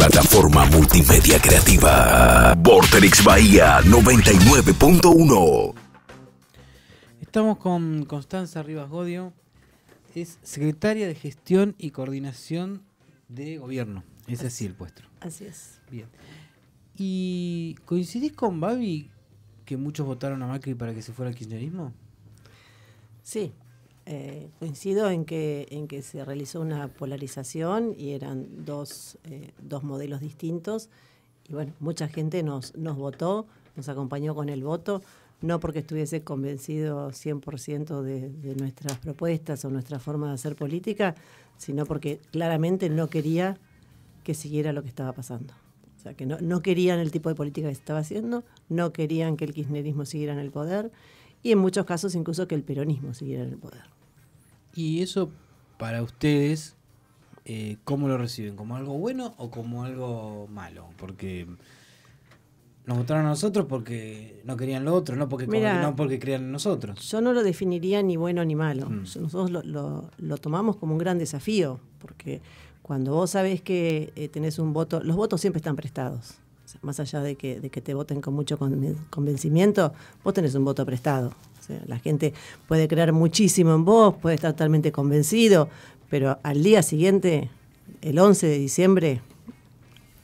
plataforma multimedia creativa. Vorterix Bahía 99.1. Estamos con Constanza Rivas Godio, es secretaria de Gestión y Coordinación de Gobierno. Es así el puesto. Así es. Bien. ¿Y coincidís con Babi que muchos votaron a Macri para que se fuera al kirchnerismo? Sí, coincido en que se realizó una polarización y eran dos modelos distintos. Y bueno, mucha gente nos votó, nos acompañó con el voto, no porque estuviese convencido 100% de nuestras propuestas o nuestra forma de hacer política, sino porque claramente no quería que siguiera lo que estaba pasando. O sea, que no querían el tipo de política que se estaba haciendo, no querían que el kirchnerismo siguiera en el poder y en muchos casos incluso que el peronismo siguiera en el poder. Y eso, para ustedes, ¿cómo lo reciben? ¿Como algo bueno o como algo malo? Porque nos votaron a nosotros porque no querían lo otro, no porque creían en nosotros. Yo no lo definiría ni bueno ni malo. Nosotros lo tomamos como un gran desafío, porque cuando vos sabés que tenés un voto, los votos siempre están prestados. O sea, más allá de que te voten con mucho convencimiento, vos tenés un voto prestado. O sea, la gente puede creer muchísimo en vos, puede estar totalmente convencido, pero al día siguiente, el 11 de diciembre,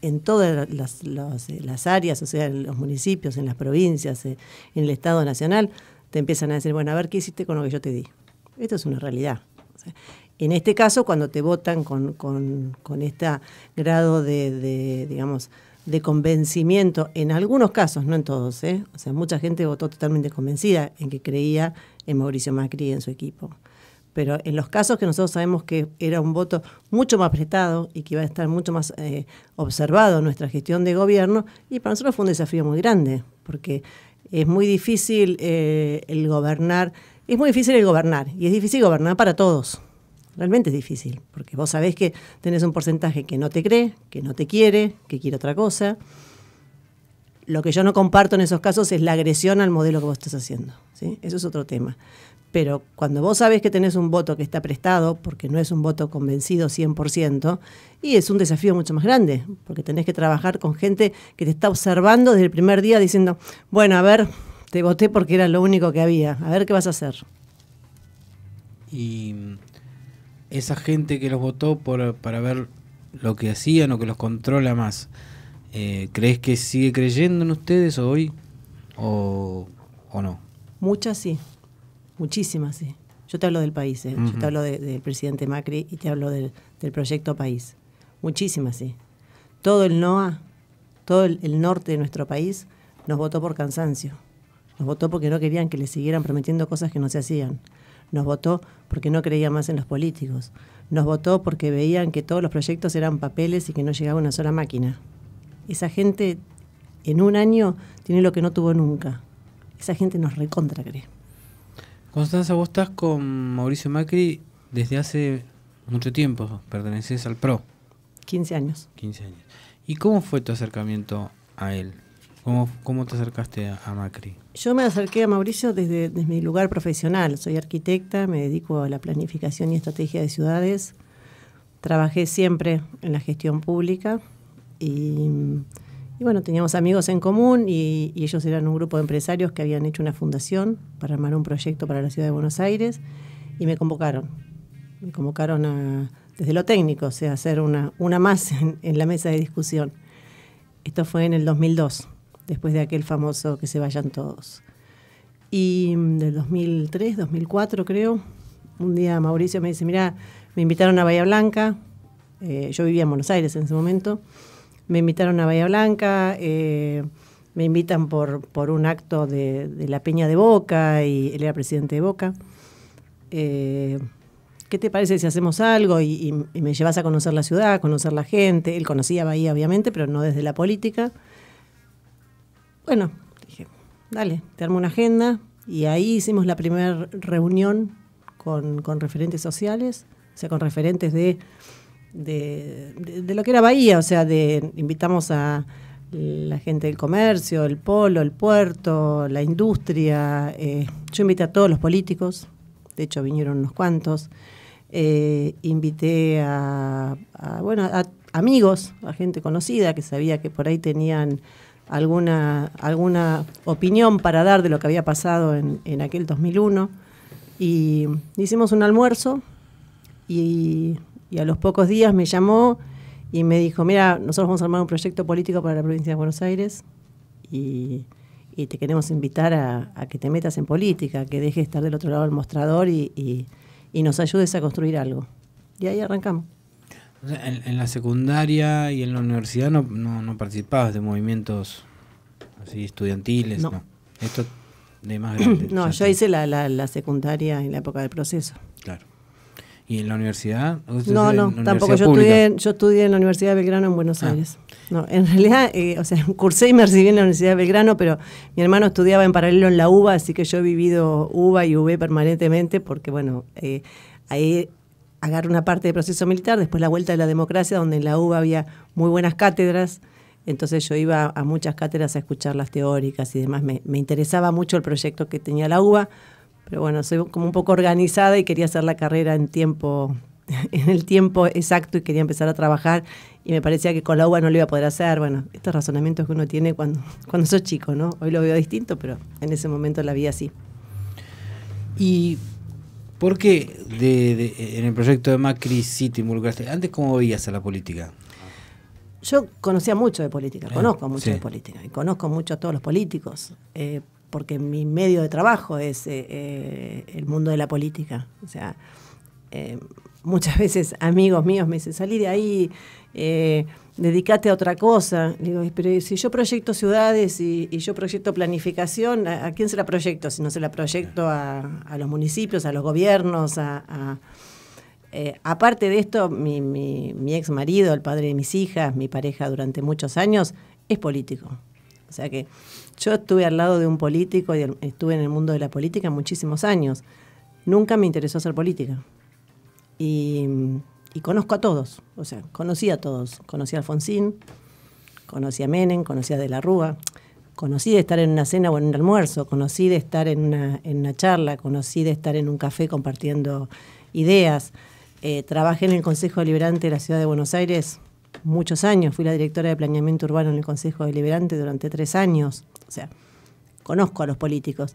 en todas las áreas, o sea, en los municipios, en las provincias, en el Estado Nacional, te empiezan a decir, bueno, a ver qué hiciste con lo que yo te di. Esto es una realidad. O sea, en este caso, cuando te votan con este grado digamos, de convencimiento, en algunos casos, no en todos, o sea, mucha gente votó totalmente convencida en que creía en Mauricio Macri y en su equipo. Pero en los casos que nosotros sabemos que era un voto mucho más prestado y que iba a estar mucho más observado en nuestra gestión de gobierno, y para nosotros fue un desafío muy grande, porque es muy difícil el gobernar, y es difícil gobernar para todos. Realmente es difícil, porque vos sabés que tenés un porcentaje que no te cree, que no te quiere, que quiere otra cosa. Lo que yo no comparto en esos casos es la agresión al modelo que vos estás haciendo, ¿sí? Eso es otro tema. Pero cuando vos sabés que tenés un voto que está prestado, porque no es un voto convencido 100%, y es un desafío mucho más grande, porque tenés que trabajar con gente que te está observando desde el primer día diciendo, bueno, a ver, te voté porque era lo único que había, a ver qué vas a hacer. Y esa gente que los votó para ver lo que hacían o que los controla más, ¿crees que sigue creyendo en ustedes hoy o no? Muchas sí. Muchísimas, sí. Yo te hablo del país, Yo te hablo del presidente Macri y te hablo del proyecto país. Muchísimas, sí. Todo el NOA, todo el norte de nuestro país nos votó por cansancio. Nos votó porque no querían que le siguieran prometiendo cosas que no se hacían. Nos votó porque no creía más en los políticos. Nos votó porque veían que todos los proyectos eran papeles y que no llegaba una sola máquina. Esa gente en un año tiene lo que no tuvo nunca. Esa gente nos recontra cree. Constanza, vos estás con Mauricio Macri desde hace mucho tiempo, pertenecés al PRO. 15 años. 15 años. ¿Y cómo fue tu acercamiento a él? ¿Cómo te acercaste a Macri? Yo me acerqué a Mauricio desde mi lugar profesional. Soy arquitecta, me dedico a la planificación y estrategia de ciudades. Trabajé siempre en la gestión pública y bueno, teníamos amigos en común y ellos eran un grupo de empresarios que habían hecho una fundación para armar un proyecto para la ciudad de Buenos Aires y me convocaron. Me convocaron desde lo técnico, o sea, hacer una más en la mesa de discusión. Esto fue en el 2002, después de aquel famoso Que se vayan todos. Y del 2003, 2004 creo, un día Mauricio me dice, mirá, me invitaron a Bahía Blanca, yo vivía en Buenos Aires en ese momento. Me invitaron a Bahía Blanca, me invitan por un acto de la Peña de Boca, y él era presidente de Boca. ¿Qué te parece si hacemos algo y me llevas a conocer la ciudad, a conocer la gente? Él conocía Bahía, obviamente, pero no desde la política. Bueno, dije, dale, te armo una agenda. Y ahí hicimos la primera reunión con referentes sociales, o sea, con referentes de lo que era Bahía, o sea, invitamos a la gente del comercio, el polo, el puerto, la industria. Yo invité a todos los políticos, de hecho vinieron unos cuantos. Invité a amigos, a gente conocida que sabía que por ahí tenían alguna opinión para dar de lo que había pasado en aquel 2001. Y hicimos un almuerzo y a los pocos días me llamó y me dijo, mira, nosotros vamos a armar un proyecto político para la provincia de Buenos Aires y te queremos invitar a que te metas en política, que dejes de estar del otro lado del mostrador y nos ayudes a construir algo. Y ahí arrancamos. O sea, en la secundaria y en la universidad no participabas de movimientos así estudiantiles, no. Esto de más grande. No, yo hice la secundaria en la época del proceso. Claro. ¿Y en la universidad? No, tampoco. Yo estudié en la Universidad de Belgrano en Buenos Aires. No, en realidad, cursé y me recibí en la Universidad de Belgrano, pero mi hermano estudiaba en paralelo en la UBA, así que yo he vivido UBA y UB permanentemente, porque bueno, ahí agarré una parte de proceso militar, después la vuelta de la democracia, donde en la UBA había muy buenas cátedras, entonces yo iba a muchas cátedras a escuchar las teóricas y demás. Me interesaba mucho el proyecto que tenía la UBA, pero bueno, soy como un poco organizada y quería hacer la carrera en el tiempo exacto y quería empezar a trabajar y me parecía que con la UBA no lo iba a poder hacer. Bueno, estos razonamientos que uno tiene cuando sos chico, ¿no? Hoy lo veo distinto, pero en ese momento la vi así. ¿Y por qué en el proyecto de Macri sí te involucraste? Antes, ¿cómo veías a la política? Yo conocía mucho de política, conozco mucho de política y conozco mucho a todos los políticos, porque mi medio de trabajo es el mundo de la política. O sea, muchas veces amigos míos me dicen, salí de ahí, dedicate a otra cosa. Digo, pero si yo proyecto ciudades y yo proyecto planificación, ¿a quién se la proyecto? Si no se la proyecto a los municipios, a los gobiernos, aparte de esto, mi ex marido, el padre de mis hijas, mi pareja durante muchos años, es político. O sea que yo estuve al lado de un político y estuve en el mundo de la política muchísimos años. Nunca me interesó hacer política. Y conozco a todos, o sea, conocí a todos. Conocí a Alfonsín, conocí a Menem, conocí a De la Rúa, conocí de estar en una cena o en un almuerzo, conocí de estar en una charla, conocí de estar en un café compartiendo ideas. Trabajé en el Consejo Deliberante de la Ciudad de Buenos Aires muchos años, fui la directora de Planeamiento Urbano en el Consejo Deliberante durante 3 años, o sea, conozco a los políticos.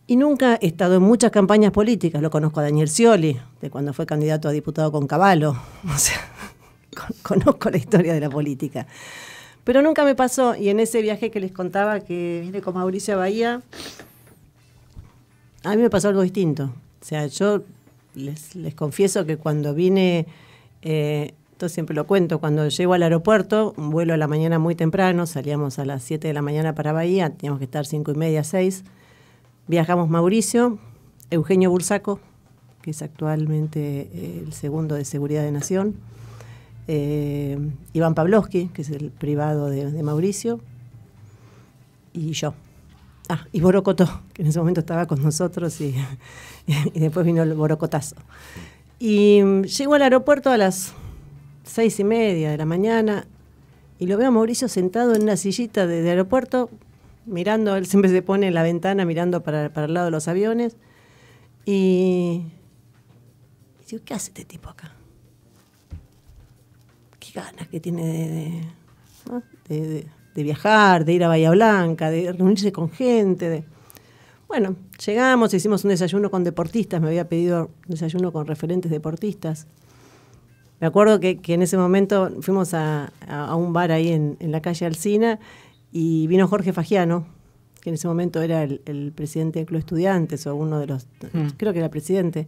Y nunca he estado en muchas campañas políticas, lo conozco a Daniel Scioli, de cuando fue candidato a diputado con Cavallo, o sea, conozco la historia de la política. Pero nunca me pasó, y en ese viaje que les contaba que vine con Mauricio a Bahía, a mí me pasó algo distinto. O sea, yo les confieso que cuando vine, esto siempre lo cuento, cuando llego al aeropuerto, un vuelo a la mañana muy temprano, salíamos a las 7 de la mañana para Bahía, teníamos que estar 5:30, 6. Viajamos Mauricio, Eugenio Bursaco, que es actualmente el segundo de Seguridad de Nación, Iván Pavlovsky, que es el privado de Mauricio, y yo. Y Borocoto, que en ese momento estaba con nosotros y después vino el borocotazo. Y llego al aeropuerto a las 6:30 de la mañana y lo veo a Mauricio sentado en una sillita de aeropuerto, mirando, él siempre se pone en la ventana mirando para el lado de los aviones. Y digo, ¿qué hace este tipo acá? Qué ganas que tiene de viajar, de ir a Bahía Blanca, de reunirse con gente. Bueno, llegamos, hicimos un desayuno con deportistas, me había pedido un desayuno con referentes deportistas. Me acuerdo que en ese momento fuimos a un bar ahí en la calle Alsina y vino Jorge Fagiano, que en ese momento era el presidente del Club Estudiantes, o uno de los, creo que era presidente,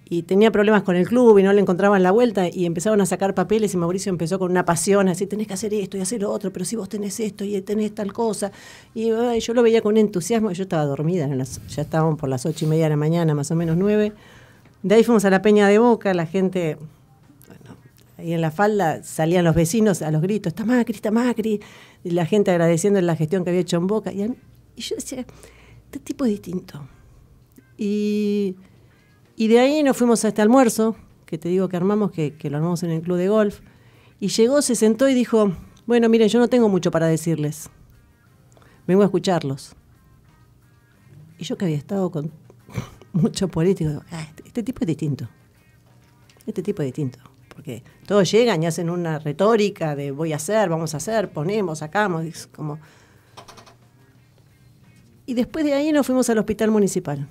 y tenía problemas con el club y no le encontraban la vuelta y empezaron a sacar papeles y Mauricio empezó con una pasión, así, tenés que hacer esto y hacer lo otro, pero si vos tenés esto y tenés tal cosa. Y yo lo veía con entusiasmo, yo estaba dormida, ya estábamos por las 8:30 de la mañana, más o menos 9. De ahí fuimos a la Peña de Boca, la gente, bueno, ahí en la falda salían los vecinos a los gritos, está Macri, y la gente agradeciendo la gestión que había hecho en Boca. Y yo decía, este tipo es distinto. Y de ahí nos fuimos a este almuerzo, que te digo que armamos, que lo armamos en el club de golf. Y llegó, se sentó y dijo, bueno, miren, yo no tengo mucho para decirles. Vengo a escucharlos. Y yo que había estado con muchos políticos, este tipo es distinto. Este tipo es distinto. porque todos llegan y hacen una retórica de voy a hacer, vamos a hacer, ponemos, sacamos, es como... Y después de ahí nos fuimos al hospital municipal.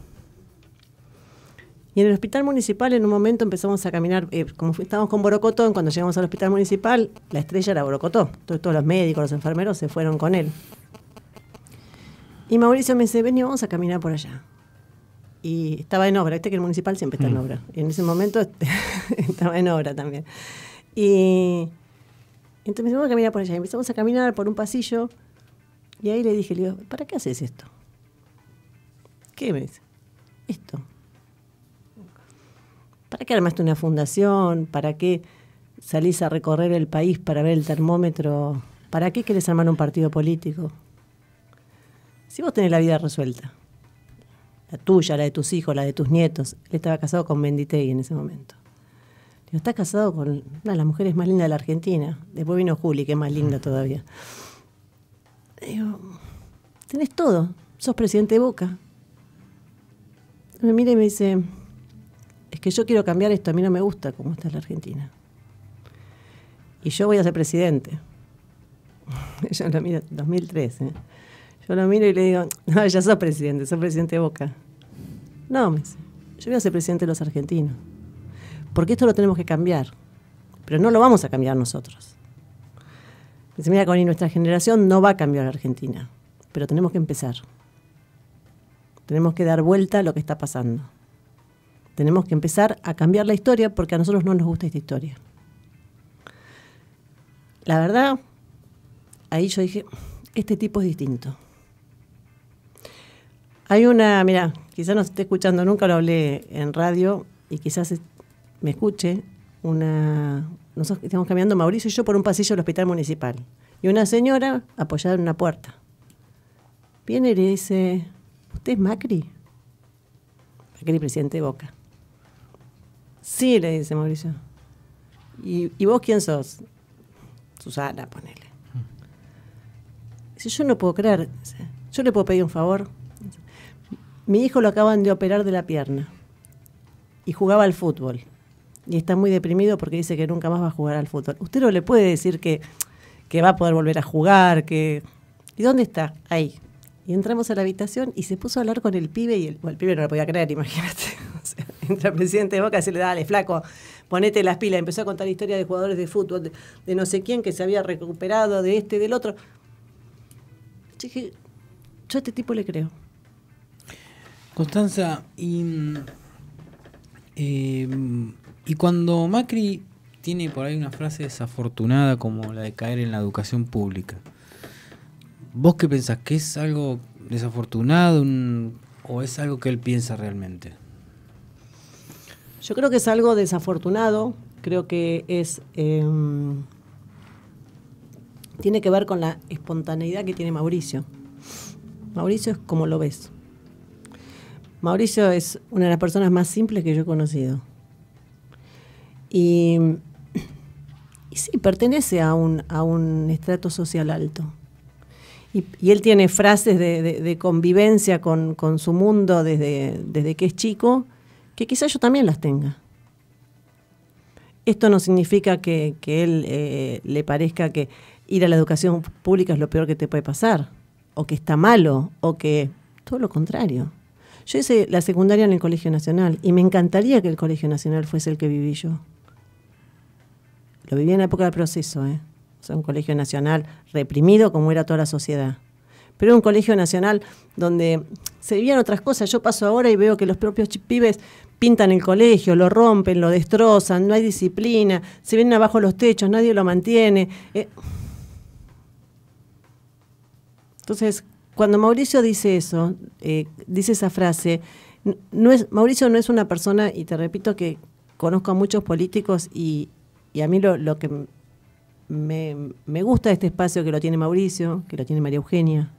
Y en el hospital municipal en un momento empezamos a caminar, estábamos con Borocotó, cuando llegamos al hospital municipal, la estrella era Borocotó. Todos los médicos, los enfermeros se fueron con él. Y Mauricio me dice, vení, vamos a caminar por allá. Y estaba en obra, viste que el municipal siempre está en obra. Y en ese momento estaba en obra también. Y entonces empezamos a caminar por allá. Empezamos a caminar por un pasillo. Y ahí le digo, ¿para qué haces esto? ¿Qué me dice? Esto. ¿Para qué armaste una fundación? ¿Para qué salís a recorrer el país para ver el termómetro? ¿Para qué querés armar un partido político? Si vos tenés la vida resuelta, la tuya, la de tus hijos, la de tus nietos. Él estaba casado con Menditegui en ese momento. Digo, estás casado con una de las mujeres más lindas de la Argentina. Después vino Juli, que es más linda todavía. Digo, tenés todo. Sos presidente de Boca. Me mira y me dice, es que yo quiero cambiar esto, a mí no me gusta cómo está la Argentina. Y yo voy a ser presidente. Yo lo miro, 2013. Yo lo miro y le digo, no, ya sos presidente de Boca. No, me dice, yo voy a ser presidente de los argentinos. Porque esto lo tenemos que cambiar. Pero no lo vamos a cambiar nosotros. Me dice, mira, Connie, nuestra generación no va a cambiar la Argentina. Pero tenemos que empezar. Tenemos que dar vuelta a lo que está pasando. Tenemos que empezar a cambiar la historia porque a nosotros no nos gusta esta historia. La verdad, ahí yo dije, este tipo es distinto. Hay una, mira, quizás no se esté escuchando, nunca lo hablé en radio y quizás me escuche, nosotros estamos caminando Mauricio y yo por un pasillo del hospital municipal. Y una señora apoyada en una puerta. Viene y le dice, ¿usted es Macri? Macri, presidente de Boca. Sí, le dice Mauricio. ¿Y vos quién sos? Susana, ponele. Dice, yo no puedo creer. Dice, ¿yo le puedo pedir un favor? Dice, mi hijo lo acaban de operar de la pierna. Y jugaba al fútbol. Y está muy deprimido porque dice que nunca más va a jugar al fútbol. Usted no le puede decir que va a poder volver a jugar, que... ¿Y dónde está? Ahí. Y entramos a la habitación y se puso a hablar con el pibe y el pibe no lo podía creer, imagínate. O sea, entra el presidente de Boca y se le da, dale, flaco, ponete las pilas. Empezó a contar historias de jugadores de fútbol, de no sé quién que se había recuperado, de este, del otro. Yo dije, yo a este tipo le creo. Constanza, y cuando Macri tiene por ahí una frase desafortunada como la de caer en la educación pública, ¿vos qué pensás? ¿Que es algo desafortunado o es algo que él piensa realmente? Yo creo que es algo desafortunado, creo que es tiene que ver con la espontaneidad que tiene Mauricio. Mauricio es como lo ves. Mauricio es una de las personas más simples que yo he conocido. Y sí, pertenece a un estrato social alto. Y él tiene frases de convivencia con su mundo desde que es chico, que quizás yo también las tenga. Esto no significa que él le parezca que ir a la educación pública es lo peor que te puede pasar, o que está malo, o que... Todo lo contrario. Yo hice la secundaria en el Colegio Nacional y me encantaría que el Colegio Nacional fuese el que viví yo. Lo viví en la época del proceso, O sea, un colegio nacional reprimido como era toda la sociedad. Pero un colegio nacional donde se vivían otras cosas. Yo paso ahora y veo que los propios pibes pintan el colegio, lo rompen, lo destrozan, no hay disciplina, se vienen abajo los techos, nadie lo mantiene. Entonces, cuando Mauricio dice eso, dice esa frase, Mauricio no es una persona, y te repito que conozco a muchos políticos y a mí lo que me gusta de este espacio que lo tiene Mauricio, que lo tiene María Eugenia,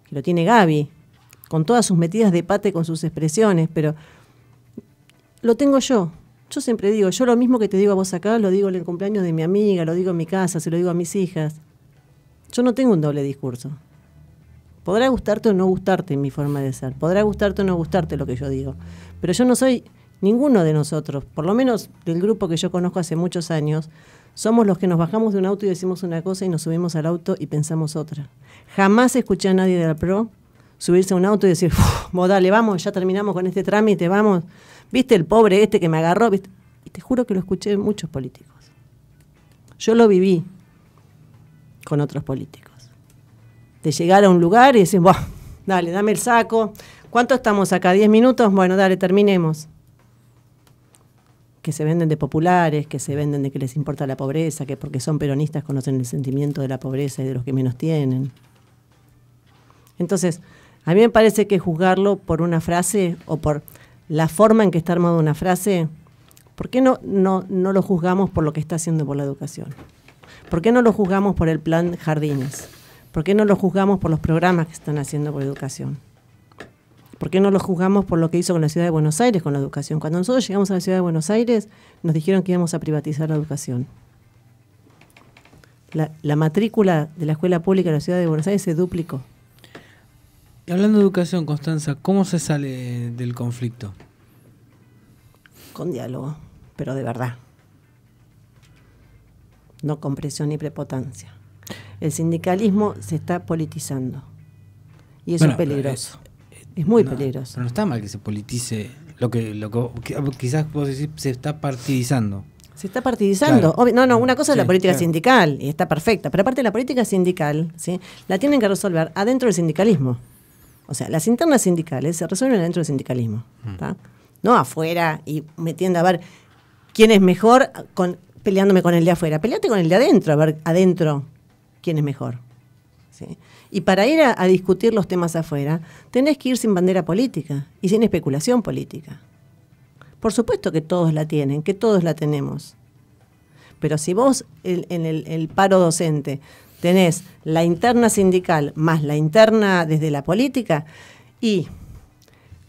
que lo tiene Gaby, con todas sus metidas de pata y con sus expresiones, pero lo tengo yo. Yo siempre digo, yo lo mismo que te digo a vos acá, lo digo en el cumpleaños de mi amiga, lo digo en mi casa, se lo digo a mis hijas. Yo no tengo un doble discurso. Podrá gustarte o no gustarte mi forma de ser, podrá gustarte o no gustarte lo que yo digo, pero yo no soy Ninguno de nosotros, por lo menos del grupo que yo conozco hace muchos años, somos los que nos bajamos de un auto y decimos una cosa y nos subimos al auto y pensamos otra. Jamás escuché a nadie de la PRO subirse a un auto y decir, vos dale, vamos, ya terminamos con este trámite, vamos. ¿Viste el pobre este que me agarró? ¿Viste? Y te juro que lo escuché de muchos políticos. Yo lo viví con otros políticos. De llegar a un lugar y decir, dale, dame el saco. ¿Cuánto estamos acá? ¿10 minutos? Bueno, dale, terminemos. Que se venden de populares, que se venden de que les importa la pobreza, que porque son peronistas conocen el sentimiento de la pobreza y de los que menos tienen. Entonces, a mí me parece que juzgarlo por una frase o por la forma en que está armada una frase, ¿por qué no lo juzgamos por lo que está haciendo por la educación? ¿Por qué no lo juzgamos por el plan Jardines? ¿Por qué no lo juzgamos por los programas que están haciendo por educación? ¿Por qué no lo juzgamos por lo que hizo con la Ciudad de Buenos Aires con la educación? Cuando nosotros llegamos a la Ciudad de Buenos Aires, nos dijeron que íbamos a privatizar la educación. La matrícula de la escuela pública de la Ciudad de Buenos Aires se duplicó. Y hablando de educación, Constanza, ¿cómo se sale del conflicto? Con diálogo, pero de verdad. No con presión ni prepotencia. El sindicalismo se está politizando. Y eso es peligroso. Es muy peligroso. Pero no está mal que se politice lo que quizás vos decís, se está partidizando. Se está partidizando. Claro. Una cosa es la política sindical, y está perfecta. Pero aparte la política sindical, ¿sí?, la tienen que resolver adentro del sindicalismo. O sea, las internas sindicales se resuelven adentro del sindicalismo. ¿Tá? No afuera y metiendo a ver quién es mejor peleándome con el de afuera. Peleate con el de adentro, a ver adentro quién es mejor. ¿Sí? Y para ir a discutir los temas afuera, tenés que ir sin bandera política y sin especulación política. Por supuesto que todos la tienen, que todos la tenemos. Pero si vos en el paro docente tenés la interna sindical más la interna desde la política, y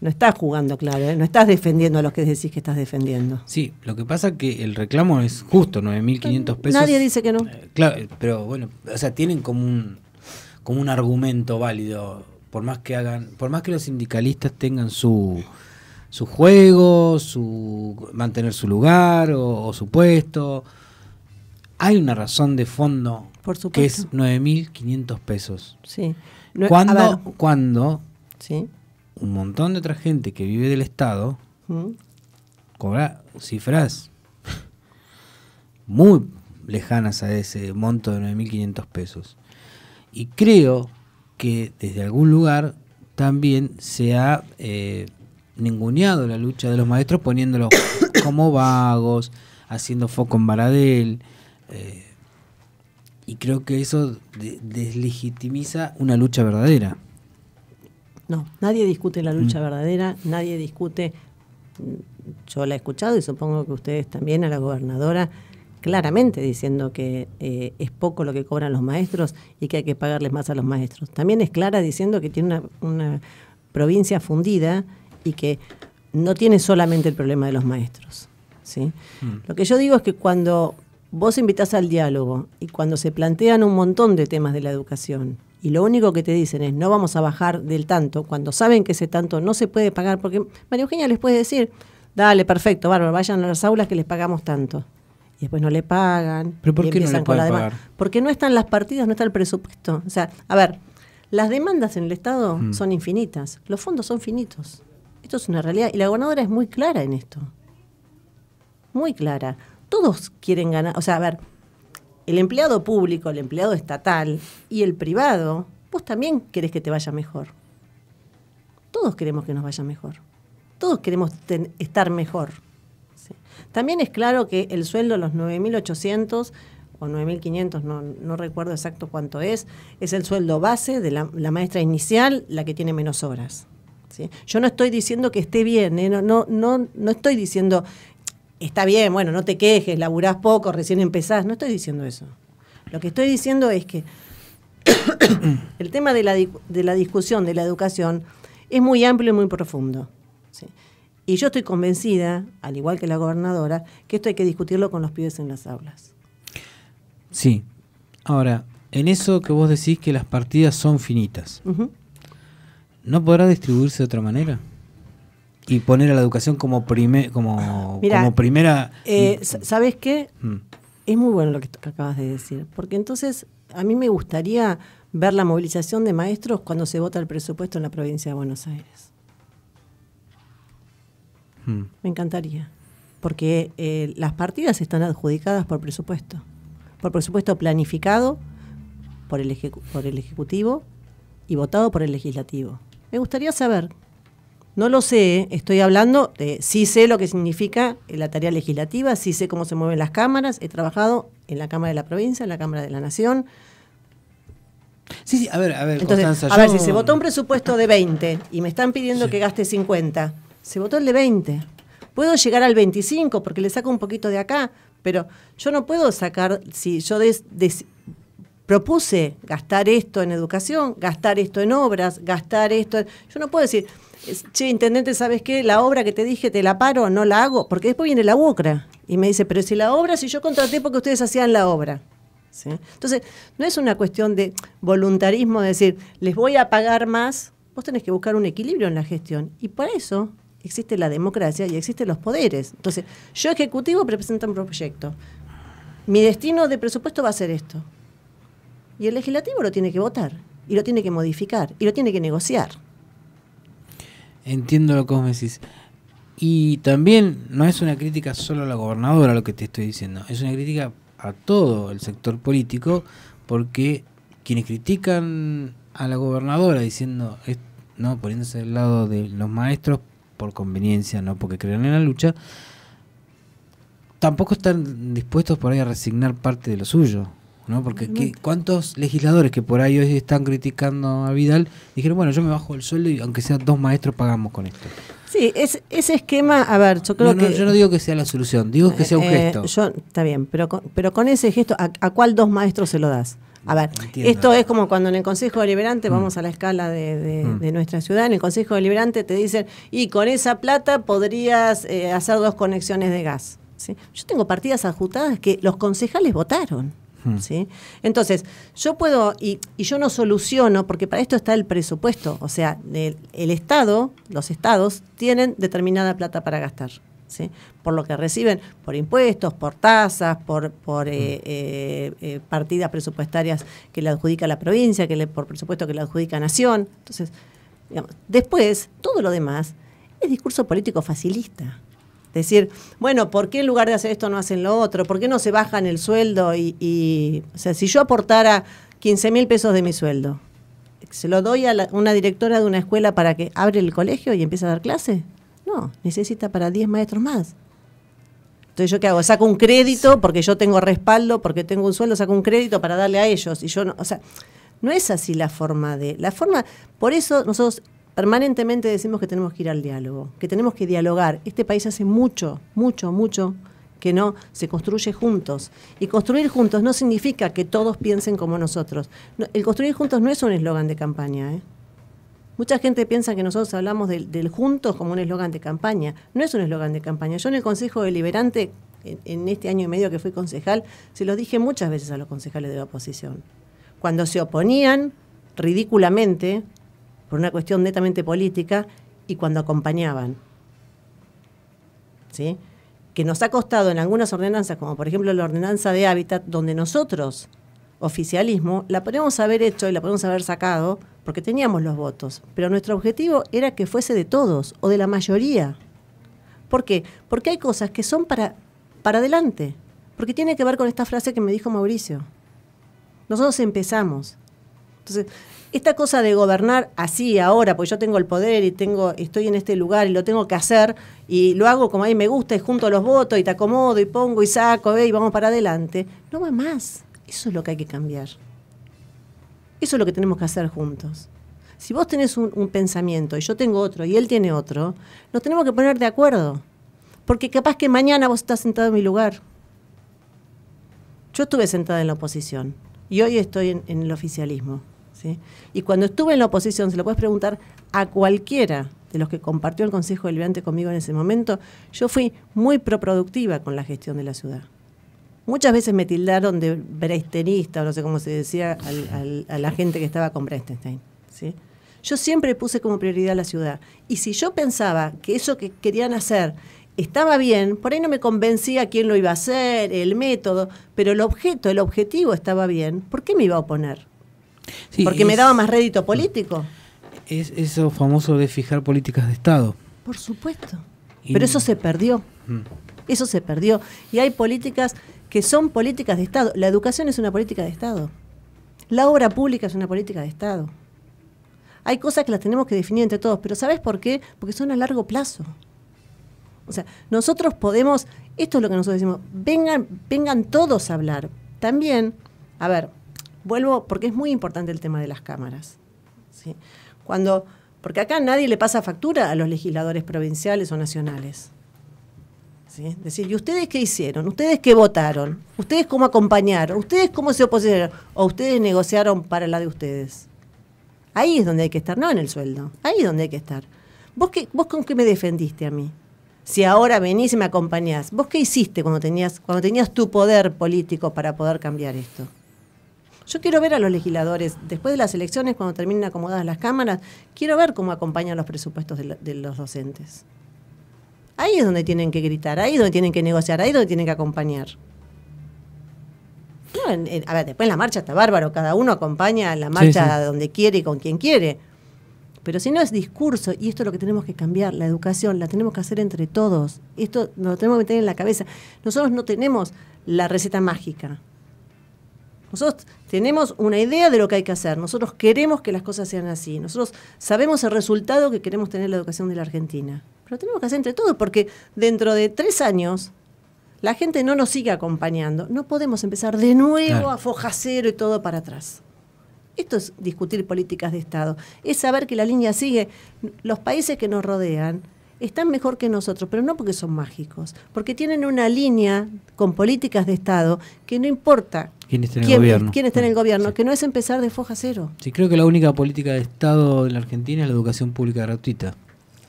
no estás jugando claro, ¿eh? No estás defendiendo a los que decís que estás defendiendo. Sí, lo que pasa es que el reclamo es justo, 9.500 pesos. Nadie dice que no. Claro, pero bueno, o sea, tienen como un argumento válido, por más que los sindicalistas tengan su juego, mantener su lugar o su puesto, hay una razón de fondo, por supuesto, que es 9.500 pesos. Sí. Cuando ¿sí?, un montón de otra gente que vive del Estado cobra cifras muy lejanas a ese monto de 9.500 pesos. Y creo que desde algún lugar también se ha ninguneado la lucha de los maestros poniéndolos como vagos, haciendo foco en Baradel. Y creo que eso deslegitimiza una lucha verdadera. No, nadie discute la lucha verdadera, nadie discute, yo la he escuchado y supongo que ustedes también, a la gobernadora, claramente diciendo que es poco lo que cobran los maestros y que hay que pagarles más a los maestros. También es clara diciendo que tiene una provincia fundida y que no tiene solamente el problema de los maestros, ¿sí? Lo que yo digo es que cuando vos invitás al diálogo y cuando se plantean un montón de temas de la educación y lo único que te dicen es no vamos a bajar del tanto, cuando saben que ese tanto no se puede pagar, porque María Eugenia les puede decir, dale, perfecto, bárbaro, vayan a las aulas que les pagamos tanto. Y después no le pagan. ¿Pero por qué no le pueden pagar? Porque no están las partidas, no está el presupuesto. O sea, a ver, las demandas en el Estado son infinitas, los fondos son finitos. Esto es una realidad y la gobernadora es muy clara en esto. Muy clara. Todos quieren ganar, o sea, a ver, el empleado público, el empleado estatal y el privado, vos también querés que te vaya mejor. Todos queremos que nos vaya mejor. Todos queremos estar mejor. ¿Sí? También es claro que el sueldo, los 9.800 o 9.500, no recuerdo exacto cuánto es el sueldo base de la maestra inicial, la que tiene menos horas. ¿Sí? Yo no estoy diciendo que esté bien, no estoy diciendo... Está bien, bueno, no te quejes, laburás poco, recién empezás. No estoy diciendo eso. Lo que estoy diciendo es que el tema de la discusión de la educación es muy amplio y muy profundo. ¿Sí? Y yo estoy convencida, al igual que la gobernadora, que esto hay que discutirlo con los pibes en las aulas. Sí. Ahora, en eso que vos decís que las partidas son finitas, ¿no podrá distribuirse de otra manera? Y poner a la educación como, Mirá, como primera... ¿Sabes qué? Es muy bueno lo que acabas de decir, porque entonces a mí me gustaría ver la movilización de maestros cuando se vota el presupuesto en la provincia de Buenos Aires. Me encantaría, porque las partidas están adjudicadas por presupuesto planificado por el Ejecutivo y votado por el Legislativo. Me gustaría saber, no lo sé, estoy hablando sí sé lo que significa la tarea legislativa, sí sé cómo se mueven las cámaras, he trabajado en la Cámara de la Provincia, en la Cámara de la Nación. Sí, a ver, Entonces, Constanza, a ver, si se votó un presupuesto de 20 y me están pidiendo que gaste 50, se votó el de 20. Puedo llegar al 25 porque le saco un poquito de acá, pero yo no puedo sacar, si yo propuse gastar esto en educación, gastar esto en obras, gastar esto yo no puedo decir, che, intendente, ¿sabes qué? La obra que te dije te la paro, no la hago, porque después viene la UCRA y me dice, pero si la obra, si yo contraté porque ustedes hacían la obra. ¿Sí? Entonces, no es una cuestión de voluntarismo, de decir, les voy a pagar más, vos tenés que buscar un equilibrio en la gestión, y para eso existe la democracia y existen los poderes. Entonces, yo ejecutivo presento un proyecto, mi destino de presupuesto va a ser esto, y el legislativo lo tiene que votar, y lo tiene que modificar, y lo tiene que negociar. Entiendo lo que vos me decís. Y también no es una crítica solo a la gobernadora lo que te estoy diciendo, es una crítica a todo el sector político, porque quienes critican a la gobernadora diciendo, no, poniéndose del lado de los maestros por conveniencia, no porque crean en la lucha, tampoco están dispuestos por ahí a resignar parte de lo suyo, ¿no? Porque ¿cuántos legisladores que por ahí hoy están criticando a Vidal dijeron, bueno, yo me bajo el sueldo y aunque sean 2 maestros pagamos con esto? Sí, ese esquema, a ver, yo creo que... Yo no digo que sea la solución, digo que sea un gesto. Está bien, pero con ese gesto, ¿a cuál 2 maestros se lo das? A ver, Entiendo. Esto es como cuando en el Consejo Deliberante, vamos a la escala de nuestra ciudad, en el Consejo Deliberante te dicen, y con esa plata podrías hacer 2 conexiones de gas. ¿Sí? Yo tengo partidas adjuntadas que los concejales votaron. ¿Sí? Entonces, yo puedo, y yo no soluciono, porque para esto está el presupuesto, o sea, el Estado, los estados, tienen determinada plata para gastar, ¿sí? Por lo que reciben, por impuestos, por tasas, por partidas presupuestarias que le adjudica la provincia, por presupuesto que le adjudica Nación. Entonces, digamos, después, todo lo demás es discurso político facilista. Decir, bueno, ¿por qué en lugar de hacer esto no hacen lo otro? ¿Por qué no se bajan el sueldo? O sea, si yo aportara 15.000 pesos de mi sueldo, ¿se lo doy a una directora de una escuela para que abre el colegio y empiece a dar clase? No, necesita para 10 maestros más. Entonces, ¿yo qué hago? Saco un crédito porque yo tengo respaldo, porque tengo un sueldo, saco un crédito para darle a ellos. Y yo no, o sea, no es así la forma. Por eso nosotros permanentemente decimos que tenemos que ir al diálogo, que tenemos que dialogar. Este país hace mucho que no se construye juntos. Y construir juntos no significa que todos piensen como nosotros. No, el construir juntos no es un eslogan de campaña. Mucha gente piensa que nosotros hablamos del juntos como un eslogan de campaña. No es un eslogan de campaña. Yo en el Consejo Deliberante, en este año y medio que fui concejal, se lo dije muchas veces a los concejales de la oposición. Cuando se oponían ridículamente por una cuestión netamente política, y cuando acompañaban. ¿Sí? Que nos ha costado en algunas ordenanzas, como por ejemplo la ordenanza de hábitat, donde nosotros, oficialismo, la podemos haber hecho y la podemos haber sacado porque teníamos los votos, pero nuestro objetivo era que fuese de todos o de la mayoría. ¿Por qué? Porque hay cosas que son para adelante, porque tiene que ver con esta frase que me dijo Mauricio. Nosotros empezamos. Entonces, esta cosa de gobernar así ahora, porque yo tengo el poder y estoy en este lugar y lo tengo que hacer y lo hago como a mí me gusta y junto los votos y te acomodo y pongo y saco y vamos para adelante, no va más. Eso es lo que hay que cambiar. Eso es lo que tenemos que hacer juntos. Si vos tenés un pensamiento y yo tengo otro y él tiene otro, nos tenemos que poner de acuerdo. Porque capaz que mañana vos estás sentado en mi lugar. Yo estuve sentada en la oposición y hoy estoy en el oficialismo. ¿Sí? Y cuando estuve en la oposición, se lo puedes preguntar a cualquiera de los que compartió el Consejo Deliberante conmigo en ese momento, yo fui muy proproductiva con la gestión de la ciudad. Muchas veces me tildaron de brechtenista, o no sé cómo se decía a la gente que estaba con Breitenstein. ¿Sí? Yo siempre puse como prioridad la ciudad. Y si yo pensaba que eso que querían hacer estaba bien, por ahí no me convencía quién lo iba a hacer, el método, pero el objetivo estaba bien, ¿por qué me iba a oponer? Sí, ¿Porque me daba más rédito político? Es eso famoso de fijar políticas de Estado. Por supuesto. Pero eso se perdió. Eso se perdió. Y hay políticas que son políticas de Estado. La educación es una política de Estado. La obra pública es una política de Estado. Hay cosas que las tenemos que definir entre todos, pero ¿sabes por qué? Porque son a largo plazo. O sea, nosotros podemos, esto es lo que nosotros decimos, vengan todos a hablar. También, a ver, vuelvo, porque es muy importante el tema de las cámaras. ¿Sí? Porque acá nadie le pasa factura a los legisladores provinciales o nacionales. ¿Sí? Es decir, ¿y ustedes qué hicieron? ¿Ustedes qué votaron? ¿Ustedes cómo acompañaron? ¿Ustedes cómo se opusieron? ¿O ustedes negociaron para la de ustedes? Ahí es donde hay que estar, no en el sueldo. Ahí es donde hay que estar. ¿Vos con qué me defendiste a mí? Si ahora venís y me acompañás, ¿vos qué hiciste cuando tenías tu poder político para poder cambiar esto? Yo quiero ver a los legisladores, después de las elecciones, cuando terminen acomodadas las cámaras, quiero ver cómo acompañan los presupuestos de los docentes. Ahí es donde tienen que gritar, ahí es donde tienen que negociar, ahí es donde tienen que acompañar. No, a ver, después la marcha está bárbaro, cada uno acompaña la marcha donde quiere y con quien quiere. Pero si no es discurso, y esto es lo que tenemos que cambiar, la educación la tenemos que hacer entre todos. Esto nos lo tenemos que meter en la cabeza. Nosotros no tenemos la receta mágica. Nosotros tenemos una idea de lo que hay que hacer. Nosotros queremos que las cosas sean así. Nosotros sabemos el resultado que queremos tener la educación de la Argentina. Pero lo tenemos que hacer entre todos, porque dentro de 3 años la gente no nos sigue acompañando. No podemos empezar de nuevo a foja cero y todo para atrás. Esto es discutir políticas de Estado. Es saber que la línea sigue. Los países que nos rodean están mejor que nosotros, pero no porque son mágicos, porque tienen una línea con políticas de Estado que no importa quién está en el gobierno, que no es empezar de foja cero. Sí, creo que la única política de Estado de la Argentina es la educación pública gratuita,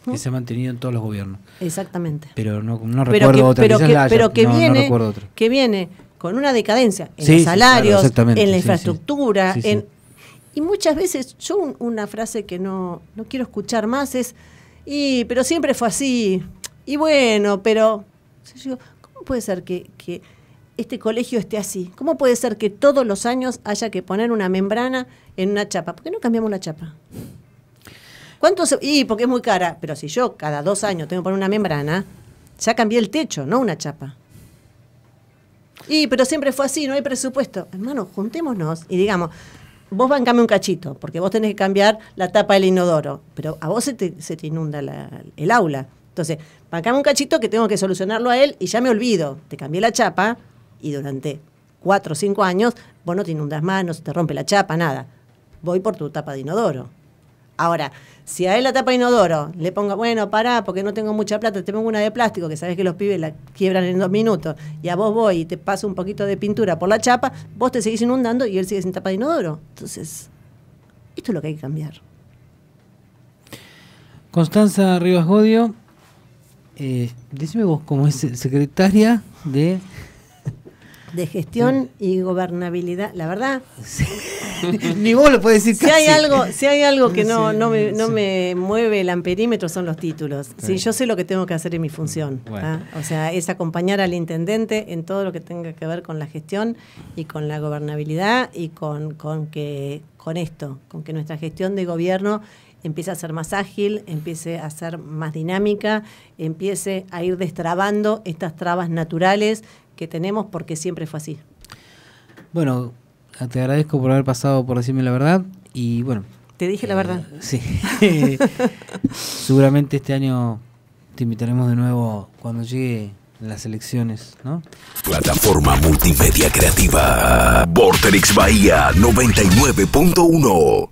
que se ha mantenido en todos los gobiernos. Exactamente. Pero no recuerdo otra. Que viene con una decadencia en los salarios, en la infraestructura, y muchas veces, yo una frase que no quiero escuchar más es, pero siempre fue así, y bueno, pero yo digo, ¿cómo puede ser que este colegio esté así? ¿Cómo puede ser que todos los años haya que poner una membrana en una chapa? ¿Por qué no cambiamos la chapa? Porque es muy cara, pero si yo cada 2 años tengo que poner una membrana, ya cambié el techo, no una chapa. Pero siempre fue así, no hay presupuesto. Hermano, juntémonos y digamos, vos bancame un cachito, porque vos tenés que cambiar la tapa del inodoro, pero a vos se te inunda el aula. Entonces, bancame un cachito que tengo que solucionarlo a él y ya me olvido. Te cambié la chapa y durante 4 o 5 años vos no te inundas más, no se te rompe la chapa, nada. Voy por tu tapa de inodoro. Ahora, si a él la tapa de inodoro le pongo, bueno, pará, porque no tengo mucha plata, te pongo una de plástico, que sabés que los pibes la quiebran en 2 minutos, y a vos voy y te paso un poquito de pintura por la chapa, vos te seguís inundando y él sigue sin tapa de inodoro. Entonces, esto es lo que hay que cambiar. Constanza Rivas Godio, decime vos, como es secretaria de gestión y gobernabilidad, la verdad. Ni vos lo podés decir. Si hay algo que no me mueve el amperímetro son los títulos. Sí, yo sé lo que tengo que hacer en mi función. Bueno. O sea, es acompañar al intendente en todo lo que tenga que ver con la gestión y con la gobernabilidad y con que nuestra gestión de gobierno empiece a ser más ágil, empiece a ser más dinámica, empiece a ir destrabando estas trabas naturales que tenemos, porque siempre fue así. Bueno, te agradezco por haber pasado por decirme la verdad y bueno. Te dije la verdad. Sí. Seguramente este año te invitaremos de nuevo cuando llegue las elecciones, ¿no? Plataforma multimedia creativa. Vorterix Bahía 99.1.